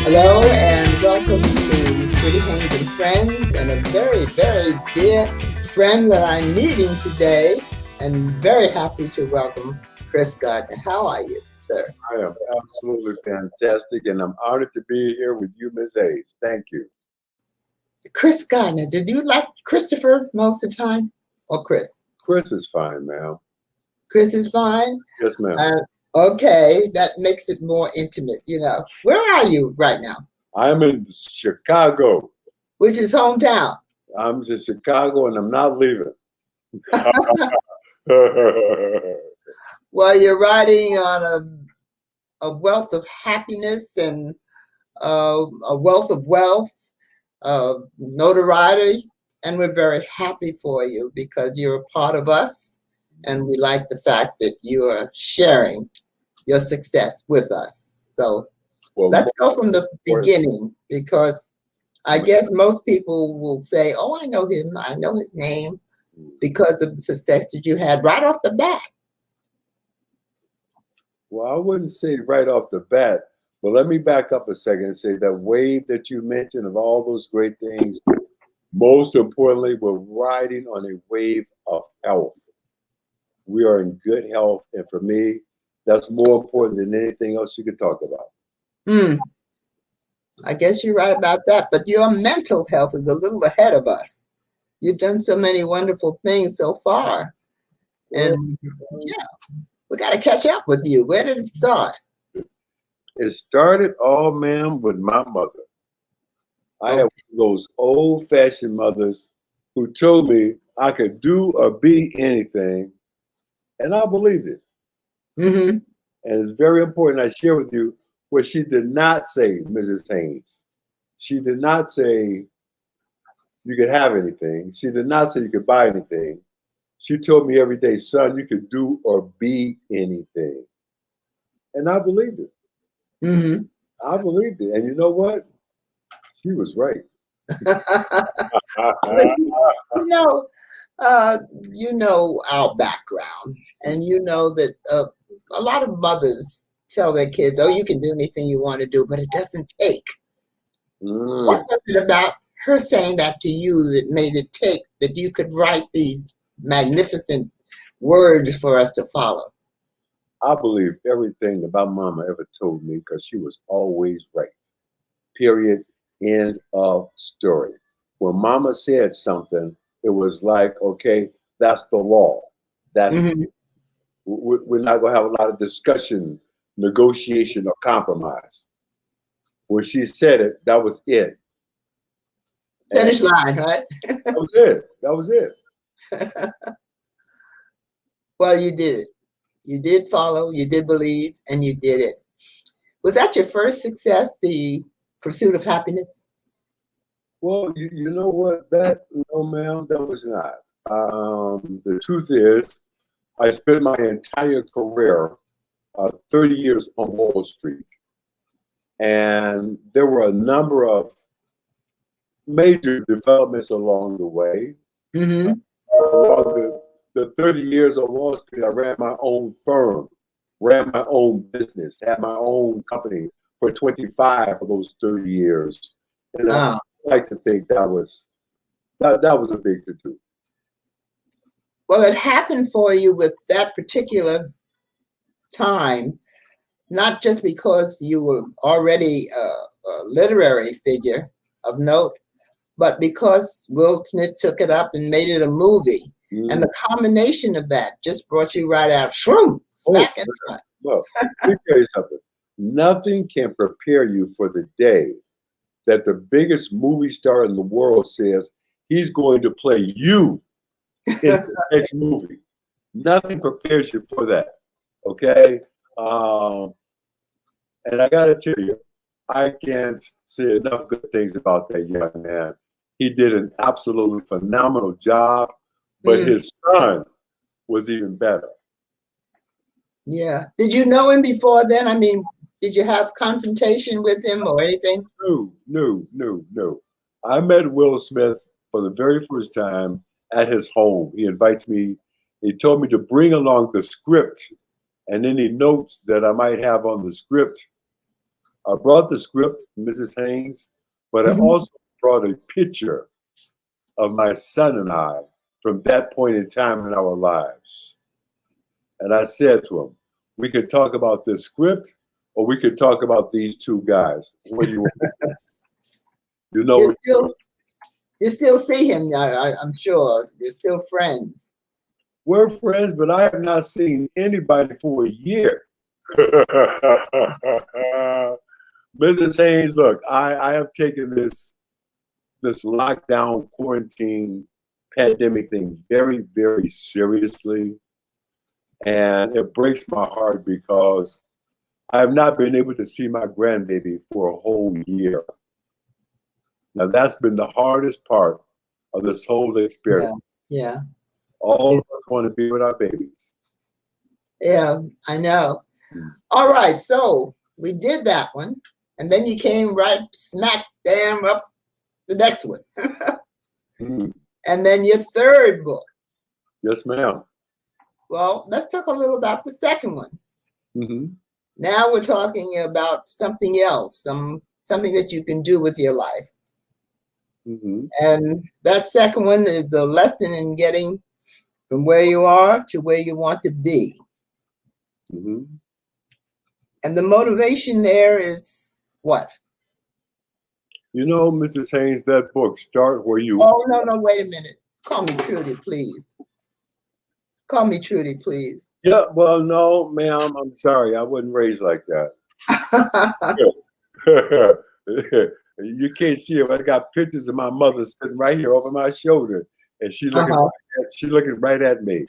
Hello and welcome to PhillyCAM and Friends, and a very, very dear friend that I'm meeting today, and very happy to welcome Chris Gardner. How are you, sir? I am absolutely fantastic, and I'm honored to be here with you, Ms. Hayes. Thank you. Chris Gardner, did you like Christopher most of the time, or Chris? Chris is fine, ma'am. Chris is fine. Yes, ma'am. Okay, that makes it more intimate. Where are you right now? I'm in Chicago. Which is hometown? I'm in Chicago, and I'm not leaving. Well, you're riding on a wealth of happiness and a wealth of wealth, notoriety, and we're very happy for you because you're a part of us, and we like the fact that you are sharing your success with us. So let's go from the beginning, because I guess most people will say, "Oh, I know him. I know his name," because of the success that you had right off the bat. Well, I wouldn't say right off the bat, but let me back up a second and say that wave that you mentioned of all those great things, most importantly, we're riding on a wave of health. We are in good health, and for me, that's more important than anything else you could talk about. I guess you're right about that, but your mental health is a little ahead of us. You've done so many wonderful things so far, and yeah, we got to catch up with you. Where did it start? It started all, ma'am, with my mother. I have those old-fashioned mothers who told me I could do or be anything, and I believed it. Mm-hmm. And it's very important I share with you what she did not say, Mrs. Haynes. She did not say you could have anything. She did not say you could buy anything. She told me every day, son, you could do or be anything. And I believed it. Mm-hmm. I believed it. And you know what? She was right. you know, you know our background, and you know that a lot of mothers tell their kids, "Oh, you can do anything you want to do," but it doesn't take. What was it about her saying that to you that made it take that you could write these magnificent words for us to follow? I believe everything that my mama ever told me because she was always right. Period. End of story. When mama said something, it was like, okay, that's the law. That's Mm-hmm. we're not gonna have a lot of discussion, negotiation, or compromise. When she said it, that was it. Finish line, right? That was it. That was it. Well, you did it. You did follow, you did believe, and you did it. Was that your first success, the pursuit of happiness? Well, you know what? No, ma'am, that was not. The truth is, I spent my entire career, 30 years on Wall Street. And there were a number of major developments along the way. Mm-hmm. Along the 30 years on Wall Street, I ran my own firm, ran my own business, had my own company for 25 of those 30 years. And I like to think that was a big to do. Well, it happened for you with that particular time, not just because you were already a literary figure of note, but because Will Smith took it up and made it a movie. And the combination of that just brought you right out, shroom, smack in front. Well, let me tell you something. Nothing can prepare you for the day that the biggest movie star in the world says he's going to play you in the next movie. Nothing prepares you for that. Okay? And I got to tell you, I can't say enough good things about that young man. He did an absolutely phenomenal job, but his son was even better. Yeah. Did you know him before then? I mean, did you have confrontation with him or anything? No. I met Will Smith for the very first time at his home. He invites me. He told me to bring along the script and any notes that I might have on the script. I brought the script, Mrs. Haynes, but I Mhm. also brought a picture of my son and I from that point in time in our lives. And I said to him, we could talk about this script or we could talk about these two guys. What do you want? You know You what? still you still see him, I'm sure. You're still friends. We're friends, but I have not seen anybody for a year. Mrs. Haynes, look, I have taken this lockdown, quarantine, pandemic thing very, very seriously. And it breaks my heart because I have not been able to see my grandbaby for a whole year. Now, that's been the hardest part of this whole Yeah, experience. yeah, All of us want to be with our babies. yeah, I know. Mm. All right, so we did that one, and then you came right smack damn up the next one. Mm. And then your third book. Yes, ma'am. Well, let's talk a little about the second one. Mm-hmm. Now we're talking about something else, something that you can do with your life. Mm-hmm. And that second one is the lesson in getting from where you are to where you want to be. Mm-hmm. And the motivation there is what? You know, Mrs. Haynes, that book, Start Where You. Oh, no, no, wait a minute. Call me Trudy, please. Call me Trudy, please. Yeah, well, no, ma'am, I'm sorry. I wasn't raised like that. You can't see it, but I got pictures of my mother sitting right here over my shoulder, and Uh-huh. she looking right at me.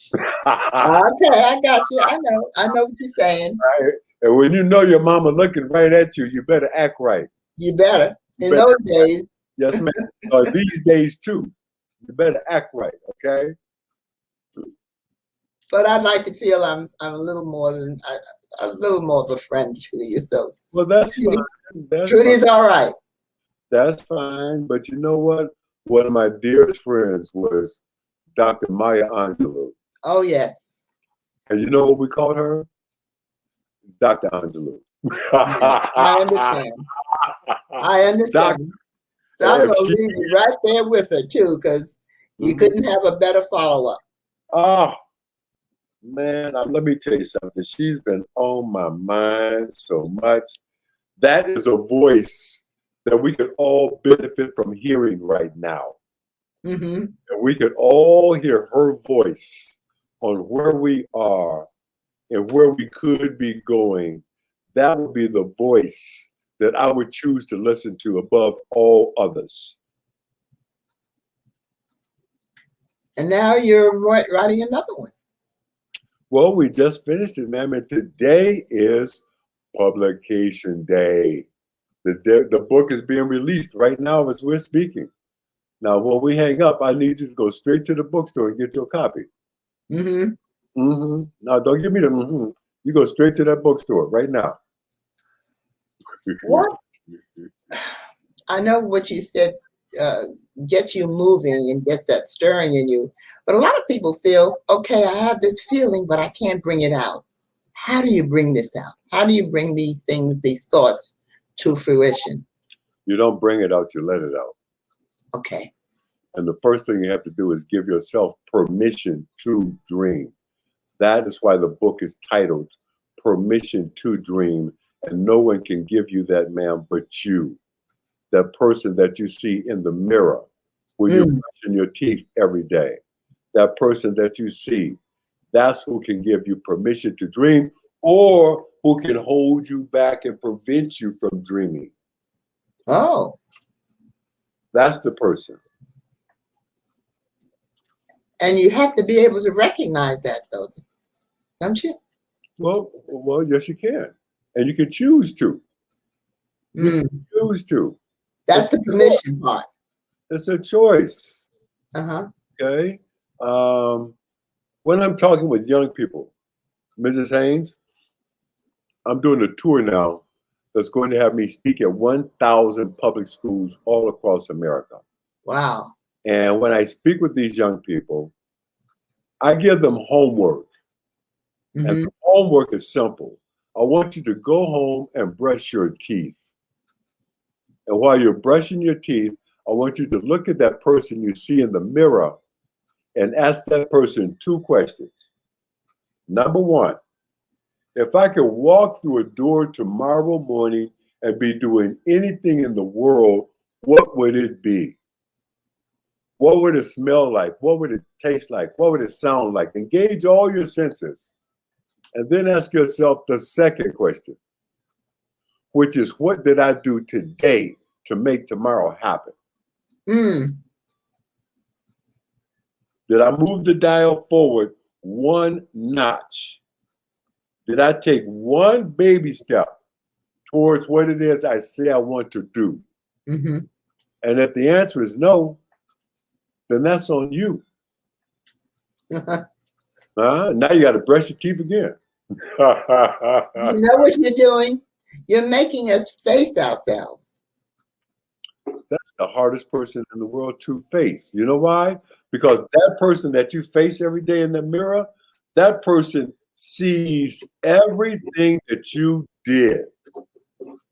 Okay, I got you. I know what you're saying. Right? And when you know your mama looking right at you, you better act right. You better. You In better those act right. days, Yes, ma'am. These days too, you better act right. Okay. but I'd like to feel I'm a little more than a little more of a friend to you. So Well, that's fine. Trudy, That's fine. Trudy's all right. That's fine. But you know what? One of my dearest friends was Dr. Maya Angelou. Oh yes, And you know what we called her? Dr. Angelou. yes. I understand. I Doc, understand. So I'm if gonna she, leave you right there with her too, because you Mhm. couldn't have a better follow-up. Oh man, let me tell you something. She's been on my mind so much. That is a voice that we could all benefit from hearing right now. Mm-hmm. And we could all hear her voice on where we are and where we could be going. That would be the voice that I would choose to listen to above all others. And now you're writing another one. Well, we just finished it, ma'am, and today is publication day. The book is being released right now as we're speaking. Now, when we hang up, I need you to go straight to the bookstore and get your copy. Mm-hmm. Mm-hmm. Now, don't give me the mm-hmm. You go straight to that bookstore right now. What? I know what you said uh, gets you moving and gets that stirring in you. But a lot of people feel, okay, I have this feeling, but I can't bring it out. How do you bring this out? How do you bring these things, these thoughts to fruition? You don't bring it out, you let it out. Okay. And the first thing you have to do is give yourself permission to dream. That is why the book is titled Permission to Dream. And no one can give you that, ma'am, but you. That person that you see in the mirror when you're brushing your teeth every day. That person that you see, that's who can give you permission to dream or who can hold you back and prevent you from dreaming. Oh, That's the person. and you have to be able to recognize that, though, don't you? Well, yes, you can. And you can choose to. You can Mm. choose to. That's It's a the choice. permission part. It's a choice. Uh-huh. Okay. When I'm talking with young people, Mrs. Haynes, I'm doing a tour now that's going to have me speak at 1,000 public schools all across America. Wow. And when I speak with these young people, I give them homework. And Mm-hmm. the homework is simple. I want you to go home and brush your teeth. And while you're brushing your teeth, I want you to look at that person you see in the mirror and ask that person 2 questions. Number 1, if I could walk through a door tomorrow morning and be doing anything in the world, what would it be? What would it smell like? What would it taste like? What would it sound like? Engage all your senses. And then ask yourself the second question, which is, what did I do today to make tomorrow happen? Mm. Did I move the dial forward 1 notch? Did I take 1 baby step towards what it is I say I want to do? Mm-hmm. And if the answer is no, then that's on you. Now you got to brush your teeth again. You know what you're doing? You're making us face ourselves. That's the hardest person in the world to face. You know why? Because that person that you face every day in the mirror, that person sees everything that you did.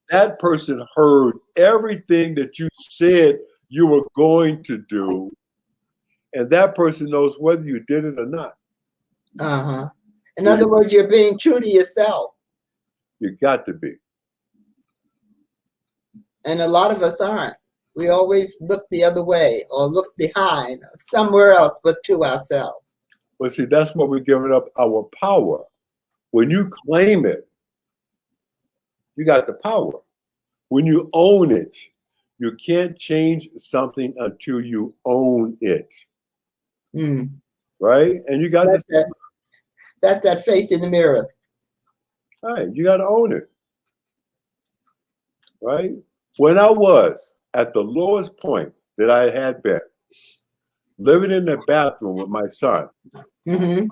That person heard everything that you said you were going to do. And that person knows whether you did it or not. Uh-huh. In other words, you're being true to yourself. You got to be. And a lot of us aren't. We always look the other way or look behind somewhere else but to ourselves. Well, see, that's why we're giving up our power. When you claim it, you got the power. When you own it, you can't change something until you own it. Mm. Right? And you got that's that face in the mirror. Right. You got to own it. Right? When I was at the lowest point that I had been, living in the bathroom with my son, Mm-hmm.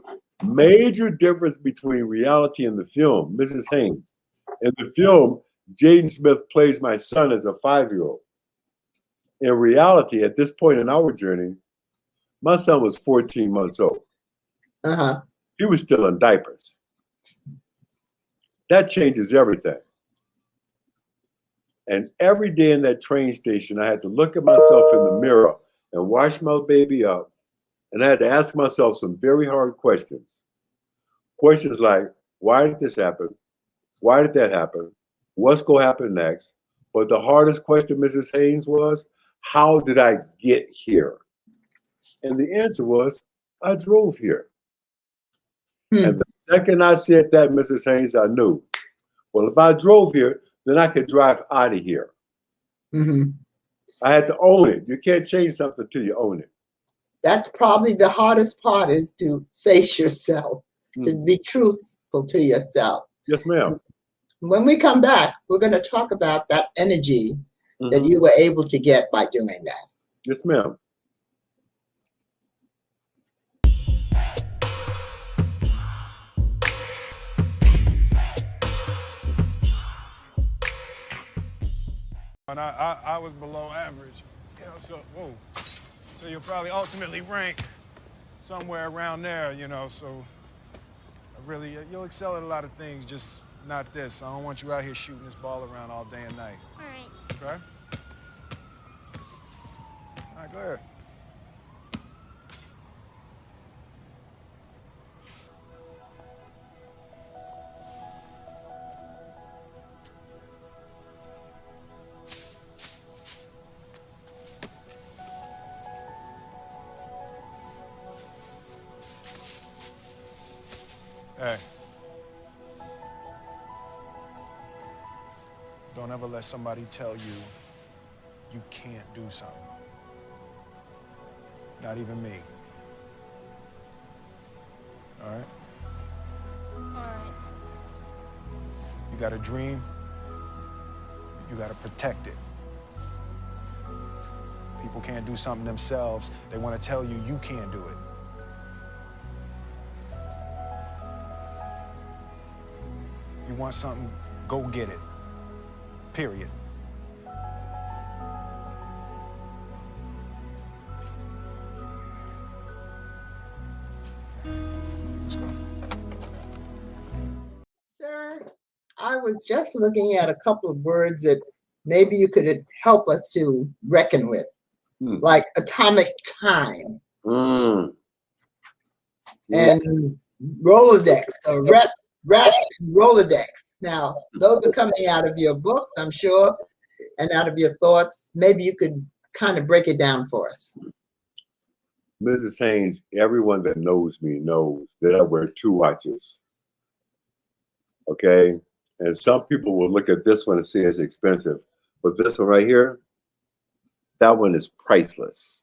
major difference between reality and the film, Mrs. Haynes. In the film, Jaden Smith plays my son as a 5-year-old. In reality, at this point in our journey, my son was 14 months old. Uh-huh. He was still in diapers. That changes everything. And every day in that train station, I had to look at myself in the mirror and wash my baby up. And I had to ask myself some very hard questions. Questions like, why did this happen? Why did that happen? What's going to happen next? But the hardest question, Mrs. Haynes, was, how did I get here? And the answer was, I drove here. Hmm. And the second I said that, Mrs. Haynes, I knew, well, if I drove here, then I could drive out of here. Mm-hmm. I had to own it. You can't change something till you own it. That's probably the hardest part, is to face yourself, to be truthful to yourself. Yes, ma'am. When we come back, we're going to talk about that energy that you were able to get by doing that. Yes, ma'am. And I was below average. You know, so you'll probably ultimately rank somewhere around there, you know, so really, you'll excel at a lot of things, just not this. I don't want you out here shooting this ball around all day and night. All right. Okay? All right, go ahead. Hey. Don't ever let somebody tell you you can't do something. Not even me. All right? All right. You got a dream, you got to protect it. People can't do something themselves. They want to tell you you can't do it. You want something, go get it. Period. Let's go. Sir, I was just looking at a couple of words that maybe you could help us to reckon with, like atomic time Mm. and Rolodex, or rap and Rolodex. Now, those are coming out of your books, I'm sure, and out of your thoughts. Maybe you could kind of break it down for us. Mrs. Haynes, everyone that knows me knows that I wear 2 watches. Okay? And some people will look at this one and say it's expensive. But this one right here, that one is priceless.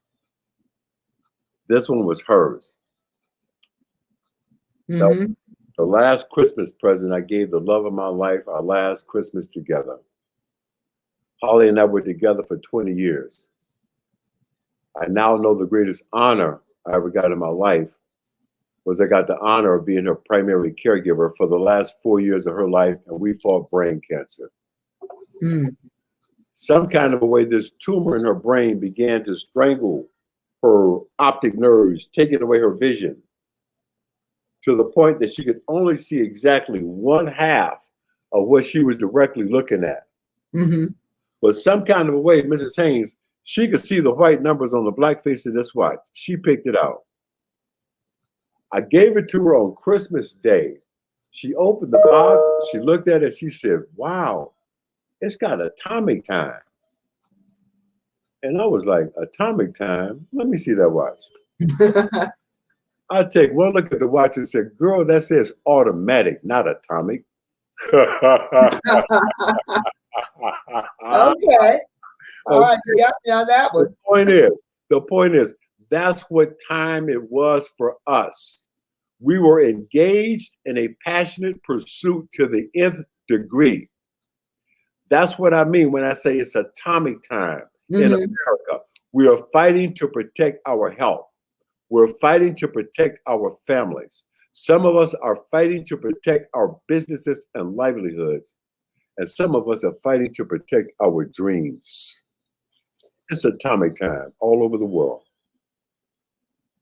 This one was hers. Mm-hmm. The last Christmas present I gave the love of my life, our last Christmas together. Holly and I were together for 20 years. I now know the greatest honor I ever got in my life was I got the honor of being her primary caregiver for the last 4 years of her life, and we fought brain cancer. Mm. Some kind of a way, this tumor in her brain began to strangle her optic nerves, taking away her vision to the point that she could only see exactly 1/2 of what she was directly looking at. Mm-hmm. But some kind of a way, Mrs. Haynes, she could see the white numbers on the black face of this watch. She picked it out. I gave it to her on Christmas Day. She opened the box, she looked at it, she said, wow, it's got atomic time. And I was like, atomic time? Let me see that watch. I take one look at the watch and said, girl, that says automatic, not atomic. Okay. All right, you got me on that one. The point is, that's what time it was for us. We were engaged in a passionate pursuit to the nth degree. That's what I mean when I say it's atomic time in America. We are fighting to protect our health. We're fighting to protect our families. Some of us are fighting to protect our businesses and livelihoods. And some of us are fighting to protect our dreams. It's atomic time all over the world.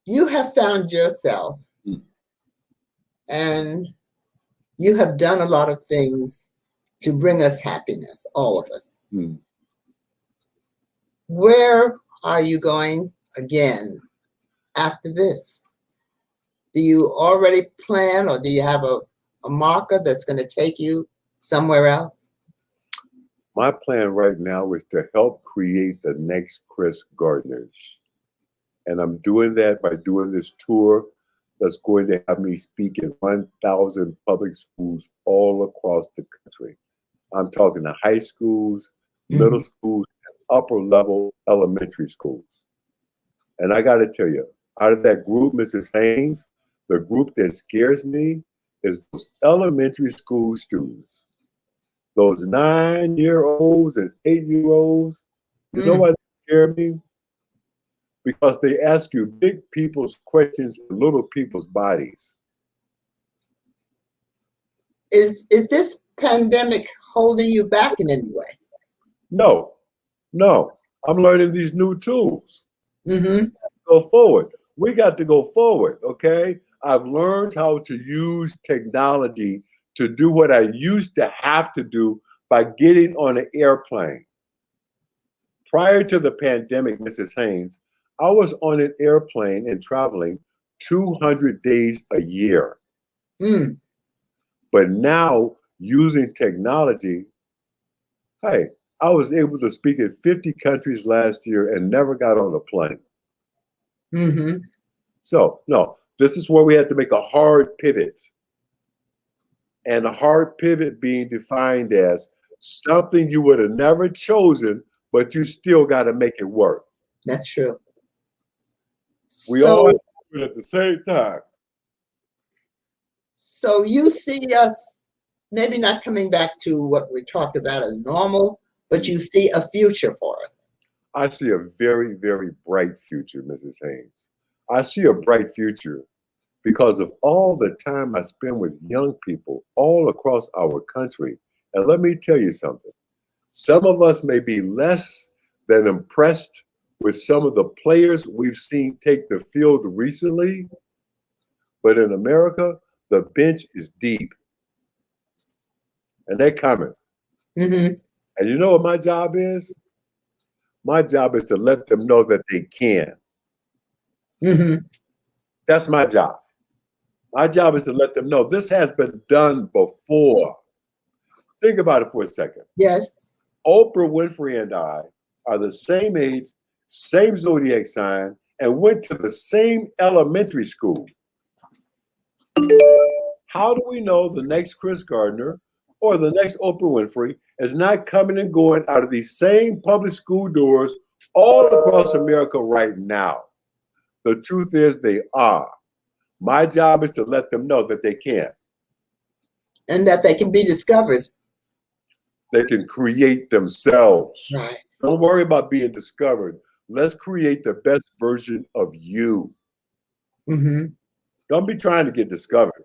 You have found yourself and you have done a lot of things to bring us happiness, all of us. Where are you going again after this? Do you already plan, or do you have a marker that's going to take you somewhere else? My plan right now is to help create the next Chris Gardners. And I'm doing that by doing this tour that's going to have me speak in 1,000 public schools all across the country. I'm talking to high schools, middle schools, and upper level elementary schools. And I got to tell you, out of that group, Mrs. Haynes, the group that scares me is those elementary school students. Those 9-year-olds and 8-year-olds, you know why they scare me? Because they ask you big people's questions in little people's bodies. Is this pandemic holding you back in any way? No. I'm learning these new tools. Mm-hmm. Go forward. We got to go forward, okay? I've learned how to use technology to do what I used to have to do by getting on an airplane. Prior to the pandemic, Mrs. Haynes, I was on an airplane and traveling 200 days a year. But now, using technology, hey, I was able to speak in 50 countries last year and never got on a plane. So, no, this is where we had to make a hard pivot. And a hard pivot being defined as something you would have never chosen, but you still got to make it work. That's true. We all have to do it at the same time. So you see us maybe not coming back to what we talked about as normal, but you see a future for us. I see a very, very bright future, Mrs. Haynes. I see a bright future because of all the time I spend with young people all across our country. And let me tell you something. Some of us may be less than impressed with some of the players we've seen take the field recently, but in America, the bench is deep. and they're coming. Mm-hmm. And you know what my job is? My job is to let them know that they can. Mm-hmm. That's my job. My job is to let them know this has been done before. Think about it for a second. Yes. Oprah Winfrey and I are the same age, same zodiac sign, and went to the same elementary school. How do we know the next Chris Gardner or the next Oprah Winfrey is not coming and going out of these same public school doors all across America right now? The truth is they are. My job is to let them know that they can. And that they can be discovered. They can create themselves. Right. Don't worry about being discovered. Let's create the best version of you. Mm-hmm. Don't be trying to get discovered.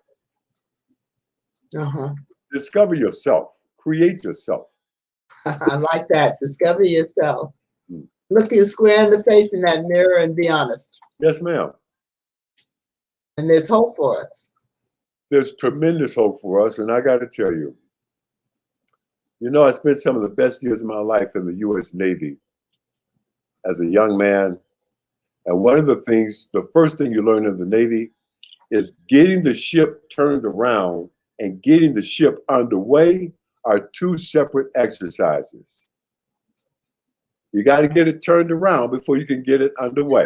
Uh-huh. Discover yourself. Create yourself. I like that. Discover yourself. Hmm. Look you square in the face in that mirror and be honest. Yes, ma'am. And there's hope for us. There's tremendous hope for us. And I got to tell you, I spent some of the best years of my life in the U.S. Navy as a young man. And one of the first thing you learn in the Navy is getting the ship turned around and getting the ship underway are two separate exercises. You got to get it turned around before you can get it underway.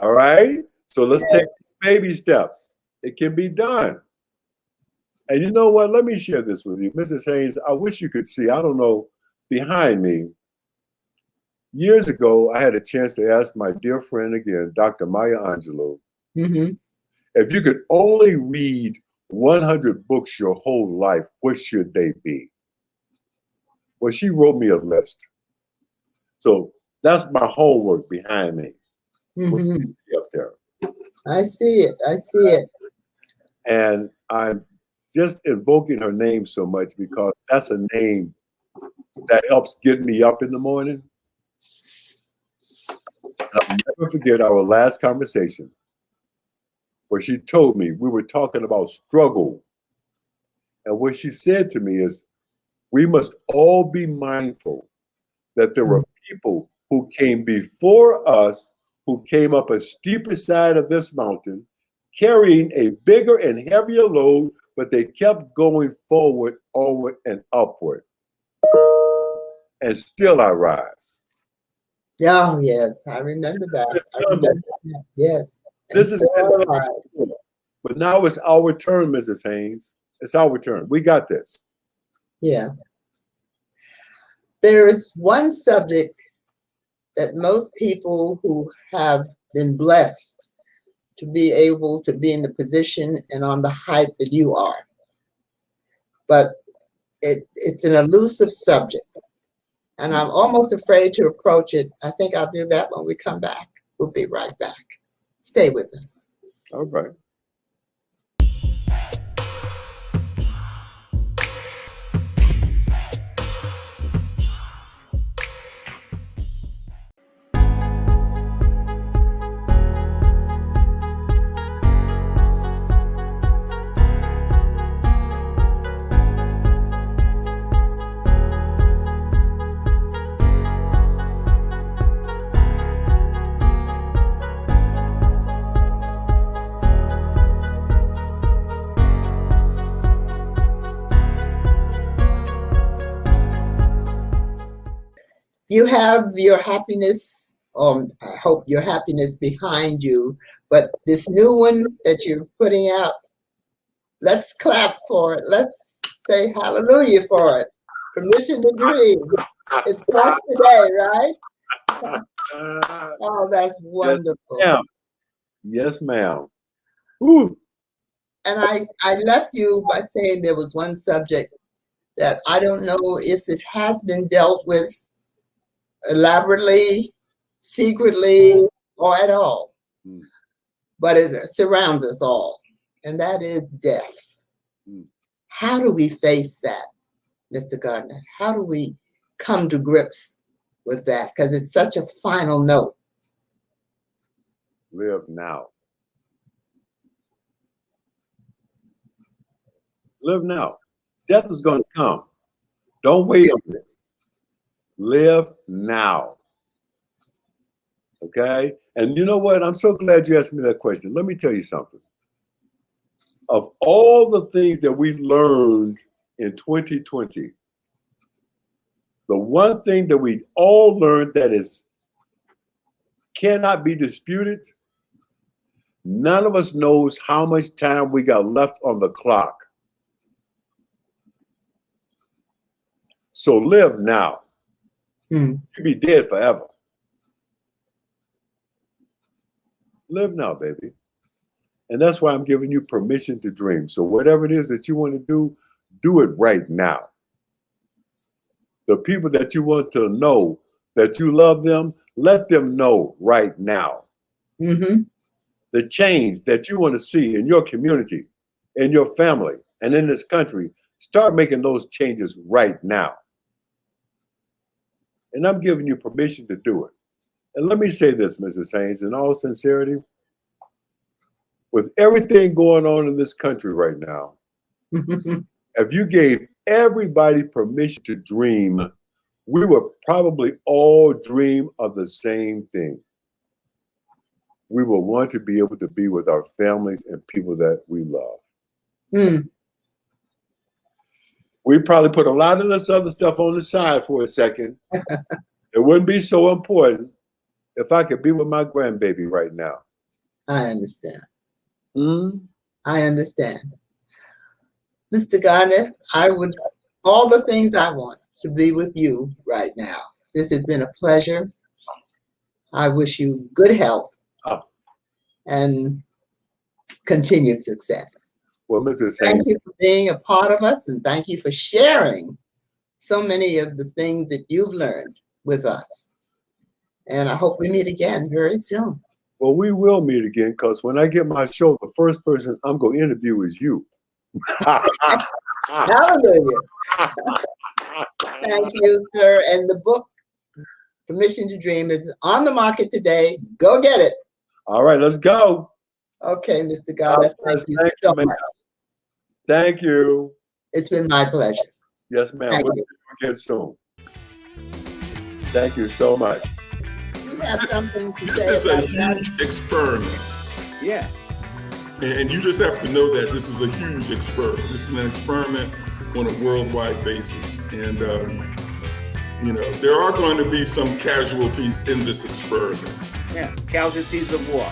All right? So let's take baby steps. It can be done. And you know what? Let me share this with you. Mrs. Haynes, I wish you could see, I don't know, behind me. Years ago, I had a chance to ask my dear friend again, Dr. Maya Angelou, Mm-hmm. if you could only read 100 books your whole life, what should they be? Well, she wrote me a list. So that's my homework behind me. Mm-hmm. Up there. I see it. I see it. And I'm just invoking her name so much because that's a name that helps get me up in the morning. I'll never forget our last conversation where she told me we were talking about struggle. And what she said to me is, we must all be mindful that there were people who came before us who came up a steeper side of this mountain, carrying a bigger and heavier load, but they kept going forward, onward, and upward. And still I rise. Oh, yes. I remember that. I remember that. Yes. This is but now it's our turn, Mrs. Haynes. It's our turn. We got this. Yeah. There is one subject that most people who have been blessed to be able to be in the position and on the height that you are. But it's an elusive subject. And I'm almost afraid to approach it. I think I'll do that when we come back. We'll be right back. Stay with us. All right. You have your happiness, I hope your happiness behind you, but this new one that you're putting out, let's clap for it. Let's say hallelujah for it. Permission to dream. It's blessed today, right? Oh, that's wonderful. Yes, ma'am. Ooh. And I left you by saying there was one subject that I don't know if it has been dealt with elaborately, secretly, or at all. But it surrounds us all, and that is death. How do we face that, Mr. Gardner? How do we come to grips with that? Because it's such a final note. Live now. Live now. Death is going to come. Don't wait on it. Live now. Okay? And you know what? I'm so glad you asked me that question. Let me tell you something. Of all the things that we learned in 2020, the one thing that we all learned that cannot be disputed, none of us knows how much time we got left on the clock. So live now. You'll be dead forever. Live now, baby. And that's why I'm giving you permission to dream. So whatever it is that you want to do it right now. The people that you want to know that you love them, let them know right now. The change that you want to see in your community, in your family, and in this country, start making those changes right now. And I'm giving you permission to do it. And let me say this, Mrs. Haynes, in all sincerity, with everything going on in this country right now, if you gave everybody permission to dream, we would probably all dream of the same thing. We will want to be able to be with our families and people that we love. We probably put a lot of this other stuff on the side for a second. It wouldn't be so important if I could be with my grandbaby right now. I understand. I understand. Mr. Garner, all the things I want to be with you right now. This has been a pleasure. I wish you good health and continued success. Well, Mrs. Haynes, thank you for being a part of us, and thank you for sharing so many of the things that you've learned with us. And I hope we meet again very soon. Well, we will meet again, because when I get my show, the first person I'm going to interview is you. Hallelujah. Thank you, sir. And the book, Permission to Dream, is on the market today. Go get it. All right, let's go. Okay, Mr. Garner, thank you so much. Thank you. It's been my pleasure. Yes, ma'am. We'll see you again soon. Thank you so much. You have something to This say is a about huge experiment. Yeah. And you just have to know that this is a huge experiment. This is an experiment on a worldwide basis. And, you know, there are going to be some casualties in this experiment. Yeah, casualties of war.